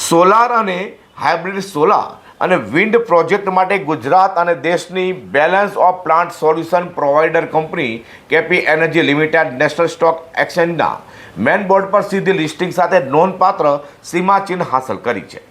Solar અને hybrid solar અને wind project માટે ગુજરાત અને દેશની balance of plant solution provider company KP energy limited national stock એક્સચેન્જના મેન બોર્ડ પર સીધી લિસ્ટિંગ સાથે નોંધપાત્ર સીમાચિહ્ન હાંસલ કરી છે।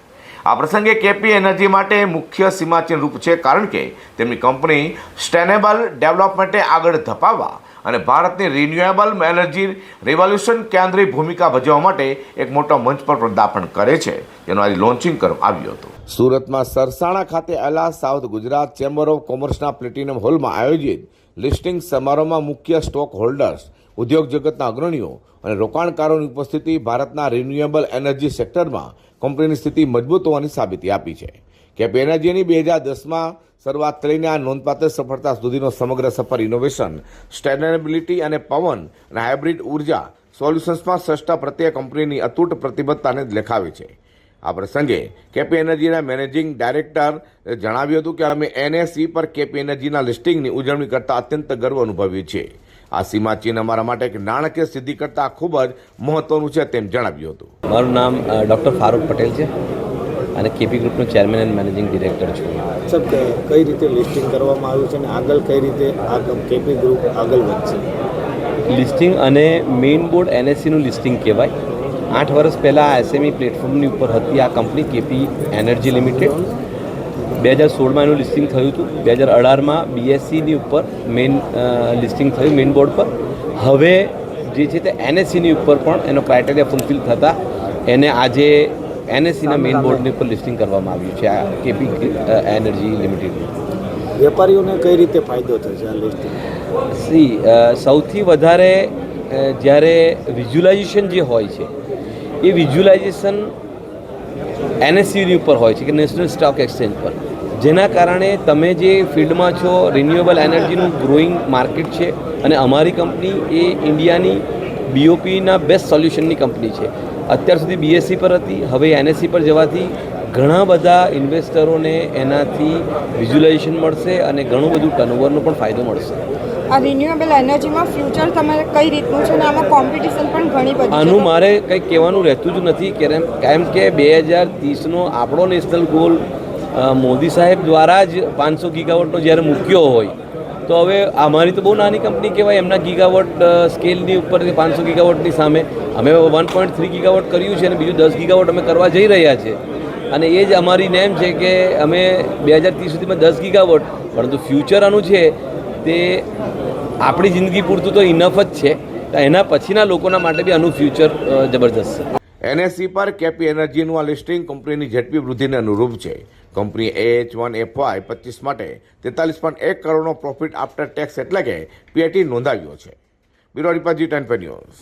આ પ્રસંગે કેપી એનર્જી માટે મુખ્ય સીમાચિહ્ન રૂપ છે, કારણ કે તેમની કંપની સસ્ટેનેબલ ડેવલપમેન્ટે આગળ ધપાવવા અને ભારતની રિન્યુએબલ એનર્જી રિવોલ્યુશન કેન્દ્રીય ભૂમિકા ભજવવા માટે એક મોટો મંચ પર પદાર્પણ કરે છે, જેનું આજે લોન્ચિંગ કરવામાં આવ્યું હતું। સુરતમાં સરસાણા ખાતે આવેલા સાઉથ ગુજરાત ચેમ્બર ઓફ કોમર્સના પ્લેટિનમ હોલમાં આયોજિત લિસ્ટિંગ સમારોહમાં મુખ્ય સ્ટોક હોલ્ડર્સ, ઉદ્યોગ જગતના અગ્રણીઓ અને રોકાણકારોની ઉપસ્થિતિ ભારતના રિન્યુએબલ એનર્જી સેક્ટરમાં કંપનીની સ્થિતિ મજબૂત હોવાની સાબિતી આપી છે। કેપી એનર્જીની 2010માં શરૂઆત કરીને આ નોંધપાત્ર સફળતા સુધીનો સમગ્ર સફર ઇનોવેશન, સસ્ટેનેબિલિટી અને પવન અને હાઇબ્રિડ ઉર્જા સોલ્યુશન્સમાં સ્રષ્ટા પ્રત્યે કંપનીની અતૂટ પ્રતિબદ્ધતાને દેખાવે છે। આ પ્રસંગે કેપી એનર્જીના મેનેજિંગ ડાયરેક્ટર જણાવ્યું હતું કે અમે એનએસઈ પર કેપી એનર્જીના લિસ્ટિંગની ઉજવણી કરતા અત્યંત ગર્વ અનુભવીએ છીએ। આ સીમાચિહ્ન અમારા માટે એક નાણાકીય સિદ્ધિ કરતાં ખૂબ જ મહત્વનું છે તેમ જણાવ્યું હતું। મારું નામ ડૉક્ટર ફારૂક પટેલ છે અને કેપી ગ્રુપનો ચેરમેન એન્ડ મેનેજિંગ ડિરેક્ટર છું। સર, કઈ રીતે લિસ્ટિંગ કરવામાં આવ્યું છે અને આગળ કઈ રીતે આ કેપી ગ્રુપ આગળ વધશે? લિસ્ટિંગ અને મેઇન બોર્ડ એનએસસીનું લિસ્ટિંગ કહેવાય। 8 વર્ષ પહેલાં એસએમઈ પ્લેટફોર્મની ઉપર હતી આ કંપની કેપી એનર્જી લિમિટેડ। 2016માં એનું લિસ્ટિંગ થયું હતું। 2018માં બીએસસીની ઉપર મેઇન લિસ્ટિંગ થયું મેઇન બોર્ડ પર। હવે જે છે તે એનએસસીની ઉપર પણ એનો ક્રાઇટેરિયા ફૂલફિલ થતાં એને આજે એનએસસીના મેઇન બોર્ડની ઉપર લિસ્ટિંગ કરવામાં આવ્યું છે આ કેપી એનર્જી લિમિટેડનું। વેપારીઓને કઈ રીતે ફાયદો થશે આ લિસ્ટિંગ? સૌથી વધારે જ્યારે વિઝ્યુલાઇઝેશન જે હોય છે એ વિઝ્યુલાઇઝેશન એનએસસીની ઉપર હોય છે કે નેશનલ સ્ટોક એક્સચેન્જ પર, જેના કારણે તમે જે ફિલ્ડમાં છો રિન્યુએબલ એનર્જીનું ગ્રોઈંગ માર્કેટ છે અને અમારી કંપની એ ઇન્ડિયાની બીઓપીના બેસ્ટ સોલ્યુશનની કંપની છે। અત્યાર સુધી બીએસસી પર હતી, હવે એનએસસી પર જવાથી ઘણા બધા ઇન્વેસ્ટરોને એનાથી વિઝ્યુલાઇઝેશન મળશે અને ઘણું બધું ટર્નઓવરનો પણ ફાયદો મળશે। આ રિન્યુએબલ એનર્જીમાં ફ્યુચર તમારે કઈ રીતનું છે અને આમાં કોમ્પિટિશન પણ ઘણી બધી છે? આનું મારે કંઈ કહેવાનું રહેતું જ નથી, કેમ કે 2030નો આપણો નેશનલ ગોલ મોદી સાહેબ દ્વારા જ 500 ગીગાવોટનો જ્યારે મૂક્યો હોય, તો હવે અમારી તો બહુ નાની કંપની કહેવાય એમના ગીગાવોટ સ્કેલની ઉપર 500 ગીગાવોટની સામે અમે 1.3 ગીગાવોટ કર્યું છે અને બીજું 10 ગીગાવોટ અમે કરવા જઈ રહ્યા છીએ અને એ જ અમારી નેમ છે કે અમે 2030 સુધીમાં 10 ગીગાવોટ, પરંતુ ફ્યુચર આનું છે તે આપણી જિંદગી પૂરતું તો ઇનફ જ છે, તો એના પછીના લોકોના માટે બી આનું ફ્યુચર જબરદસ્ત છે। એનએસઈ પર કેપી એનર્જીનું આ લિસ્ટિંગ કંપનીની ઝડપી વૃદ્ધિને અનુરૂપ છે। કંપની H1FY25 માટે 43.1 કરોડનો પ્રોફિટ આફ્ટર ટેક્સ એટલે કે પીએટી નોંધાવ્યો છે। Bureau report G10 news.